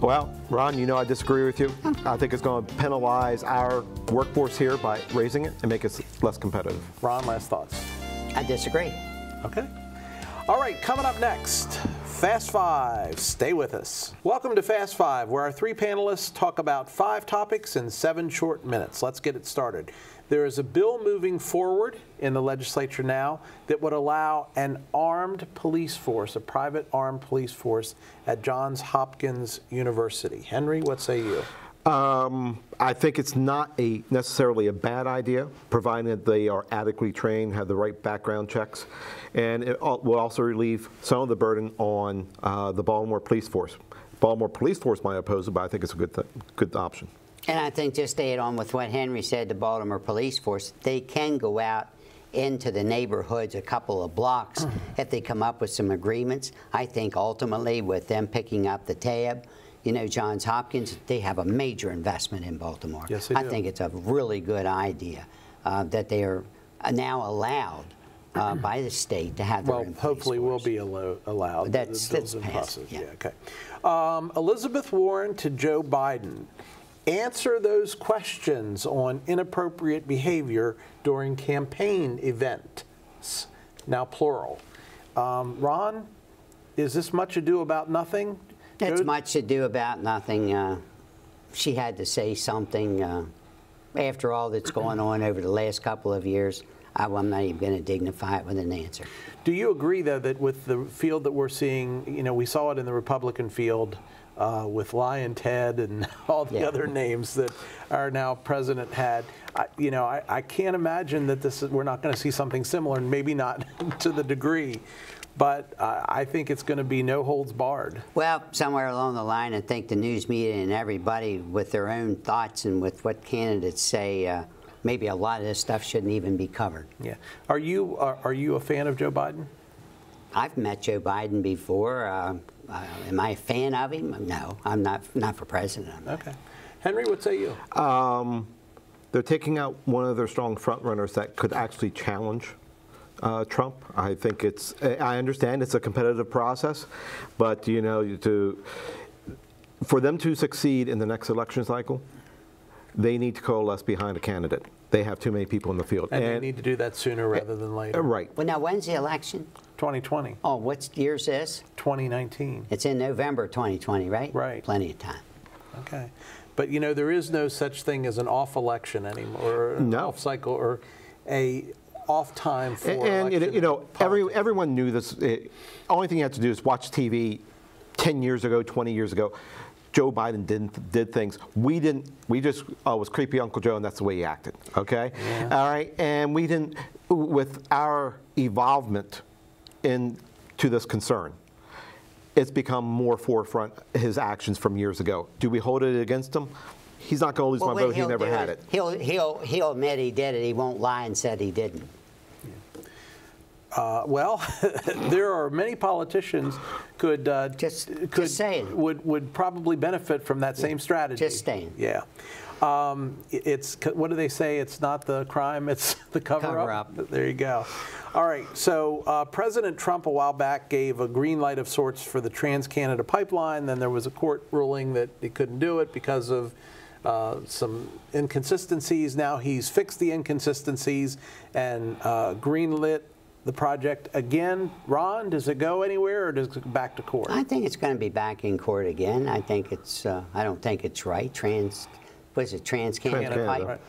Well, Ron, I disagree with you. I think it's going to penalize our workforce here by raising it and make us less competitive. Ron, last thoughts. I disagree. Okay. All right, coming up next, Fast Five. Stay with us. Welcome to Fast Five, where our 3 panelists talk about 5 topics in 7 short minutes. Let's get it started. There is a bill moving forward in the legislature now that would allow an armed police force, a private armed police force at Johns Hopkins University. Henry, what say you? I think it's not necessarily a bad idea, provided that they are adequately trained, have the right background checks, and it will also relieve some of the burden on the Baltimore Police Force. Baltimore Police Force might oppose it, but I think it's a good option. And I think just to add on with what Henry said, the Baltimore Police Force, they can go out into the neighborhoods a couple of blocks if they come up with some agreements. I think ultimately with them picking up the tab, Johns Hopkins, they have a major investment in Baltimore. Yes, they do. I think it's a really good idea that they are now allowed by the state to have their own police hopefully force. will be allowed. That's passed, process. yeah. Okay. Elizabeth Warren to Joe Biden. Answer those questions on inappropriate behavior during campaign event. chants, now plural. Ron, is this much ado about nothing? It's much ado about nothing. She had to say something. After all that's going on over the last couple of years, I'm not even going to dignify it with an answer. Do you agree, though, that with the field that we're seeing, you know, we saw it in the Republican field with Lion Ted and all the other names that our now president had? I can't imagine that we're not going to see something similar, and maybe not to the degree. But I think it's going to be no holds barred. Well, somewhere along the line, I think the news media and everybody with their own thoughts and with what candidates say, maybe a lot of this stuff shouldn't even be covered. Yeah. Are you a fan of Joe Biden? I've met Joe Biden before. Am I a fan of him? No, I'm not for president. Okay. Henry, what say you? They're taking out one of their strong frontrunners that could actually challenge Trump. I think I understand it's a competitive process, but for them to succeed in the next election cycle, they need to coalesce behind a candidate. They have too many people in the field. And they need to do that sooner rather than later. Right. Well, now, when's the election? 2020. Oh, what year's this? 2019. It's in November 2020, right? Right. Plenty of time. Okay. But, there is no such thing as an off election anymore, or an off cycle, or a off time for election. Everyone knew this. Only thing you have to do is watch TV 10 years ago, 20 years ago. Joe Biden did things. We didn't. We just was creepy Uncle Joe, and that's the way he acted. Okay, yeah. All right. And we didn't, with our evolvement into this concern, it's become more forefront. His actions from years ago. Do we hold it against him? He's not going to lose my vote. He never had it. He'll admit he did it. He won't lie and said he didn't. Well, there are many politicians would probably benefit from that same strategy. Just saying. Yeah. It's what do they say? It's not the crime, it's the cover up. There you go. All right. So President Trump a while back gave a green light of sorts for the Trans-Canada pipeline. Then there was a court ruling that he couldn't do it because of some inconsistencies. Now he's fixed the inconsistencies and greenlit the project again. Ron, does it go anywhere or does it go back to court? I think it's going to be back in court again. I think it's. I don't think it's right. Trans-Canada pipe? Right.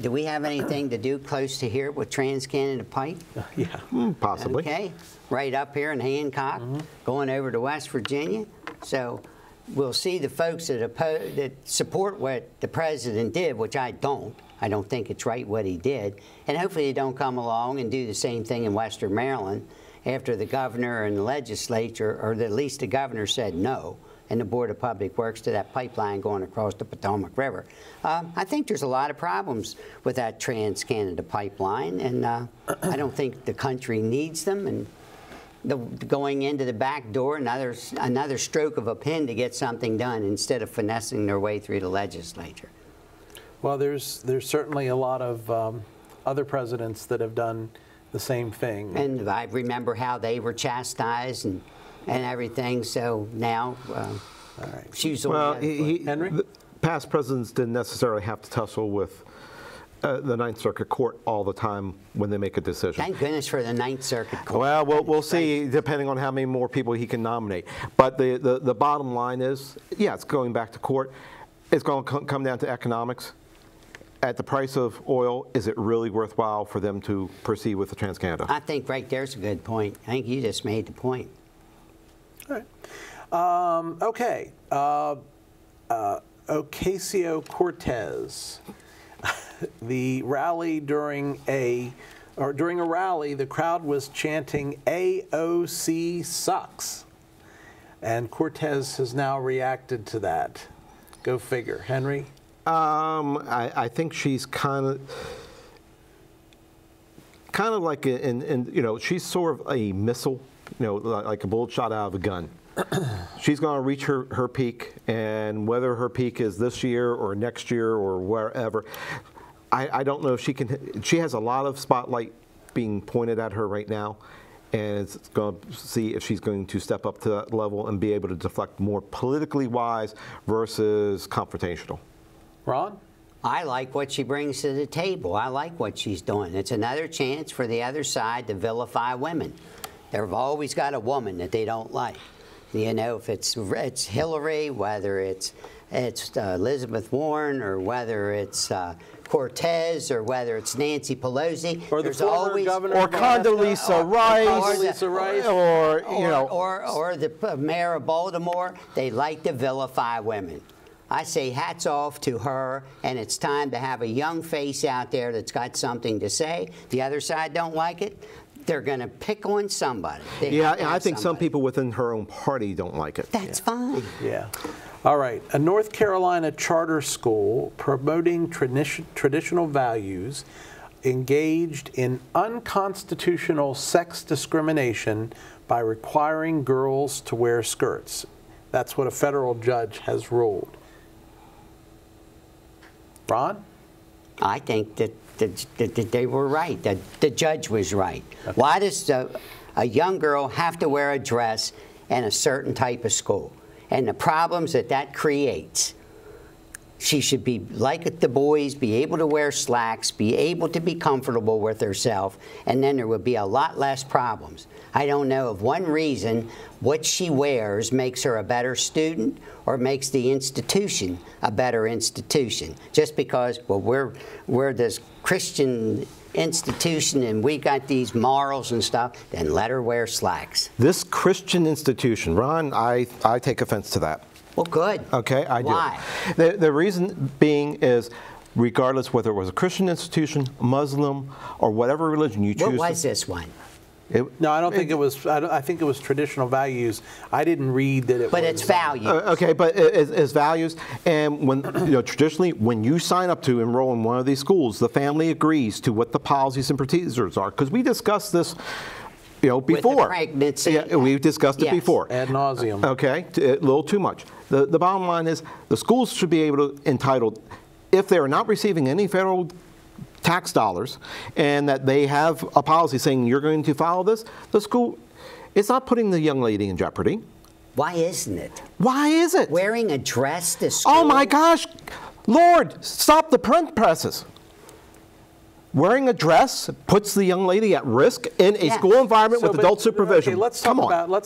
Do we have anything to do close to here with Trans-Canada pipe? Yeah, possibly. Okay, right up here in Hancock, going over to West Virginia. So we'll see the folks that support what the president did, which I don't. I don't think it's right what he did. And hopefully they don't come along and do the same thing in Western Maryland after the governor and the legislature, or at least the governor said no, and the Board of Public Works to that pipeline going across the Potomac River. I think there's a lot of problems with that Trans-Canada pipeline, and I don't think the country needs them. And going into the back door, another stroke of a pen to get something done instead of finessing their way through the legislature. Well, there's certainly a lot of other presidents that have done the same thing. And I remember how they were chastised and everything. So now, she's Henry? Past presidents didn't necessarily have to tussle with the Ninth Circuit Court all the time when they make a decision. Thank goodness for the Ninth Circuit Court. Well, we'll see, depending on how many more people he can nominate. But the bottom line is, yeah, it's going back to court. It's going to come down to economics. At the price of oil, is it really worthwhile for them to proceed with the Trans-Canada? I think right there's a good point. I think you just made the point. All right. Okay. Ocasio-Cortez. The rally during a rally, the crowd was chanting AOC Sucks. And Cortez has now reacted to that. Go figure. Henry? I think she's kind of like she's sort of a missile, like a bullet shot out of a gun. She's going to reach her peak, and whether her peak is this year or next year or wherever, I don't know if she can. She has a lot of spotlight being pointed at her right now, and it's going to see if she's going to step up to that level and be able to deflect more politically wise versus confrontational. Ron? I like what she brings to the table. I like what she's doing. It's another chance for the other side to vilify women. They've always got a woman that they don't like. You know, if it's Hillary, whether it's Elizabeth Warren, or whether it's Cortez, or whether it's Nancy Pelosi, or the former governor, or Condoleezza Rice, or the mayor of Baltimore. They like to vilify women. I say hats off to her, and it's time to have a young face out there that's got something to say. The other side don't like it. They're going to pick on somebody. I think some people within her own party don't like it. That's fine. Yeah. All right. A North Carolina charter school promoting traditional values engaged in unconstitutional sex discrimination by requiring girls to wear skirts. That's what a federal judge has ruled. Ron? I think that they were right, that the judge was right. Okay. Why does a young girl have to wear a dress in a certain type of school? And the problems that creates. She should be like the boys, be able to wear slacks, be able to be comfortable with herself, and then there would be a lot less problems. I don't know of one reason what she wears makes her a better student or makes the institution a better institution. Just because, well, we're this Christian institution and we got these morals and stuff, then let her wear slacks. This Christian institution, Ron, I take offense to that. Well, good. Okay, I do. Why? The reason being is, regardless whether it was a Christian institution, Muslim, or whatever religion you choose. What was this one? No, I don't think it was. I think it was traditional values. I didn't read that it was. But it's values. Okay, but it's values. And when traditionally, when you sign up to enroll in one of these schools, the family agrees to what the policies and procedures are. Because we discussed this, before. With the pregnancy. Yeah, we've discussed it before. Ad nauseum. Okay, a little too much. The bottom line is the schools should be able to entitled, if they are not receiving any federal tax dollars, and that they have a policy saying you're going to follow this, the school, it's not putting the young lady in jeopardy. Why isn't it? Why is it? Wearing a dress to school? Oh my gosh, Lord, stop the print presses. Wearing a dress puts the young lady at risk in a school environment with adult supervision. Okay, let's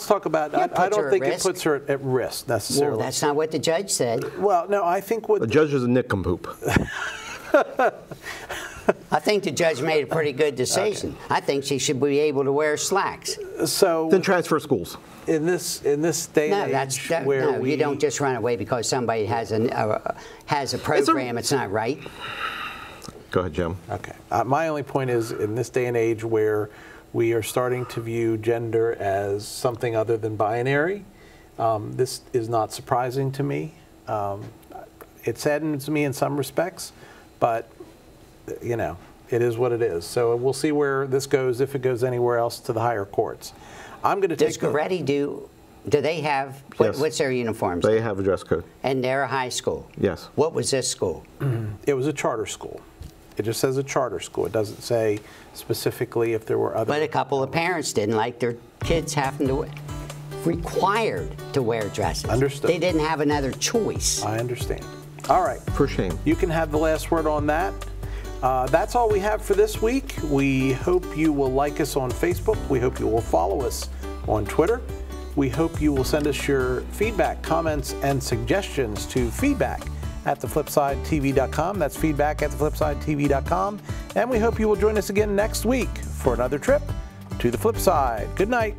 talk about. I don't think it puts her at risk necessarily. Well, that's not what the judge said. Well, no, I think what the judge is a nincompoop. I think the judge made a pretty good decision. Okay. I think she should be able to wear slacks. So then transfer schools. In this day and age, where you don't just run away because somebody has a program. It's not right. Go ahead, Jim. Okay. My only point is, in this day and age where we are starting to view gender as something other than binary, this is not surprising to me. It saddens me in some respects, but it is what it is. So we'll see where this goes, if it goes anywhere else to the higher courts. I'm going to take. Does Goretti do they have, yes. What's their uniforms? They have a dress code. And they're a high school? Yes. What was this school? It was a charter school. It just says a charter school. It doesn't say specifically if there were other. But a couple of parents didn't like their kids having to required to wear dresses. Understood. They didn't have another choice. I understand. All right. For shame. You can have the last word on that. That's all we have for this week. We hope you will like us on Facebook. We hope you will follow us on Twitter. We hope you will send us your feedback, comments, and suggestions to feedback@theflipsidetv.com. That's feedback@theflipsidetv.com. And we hope you will join us again next week for another trip to the flip side. Good night.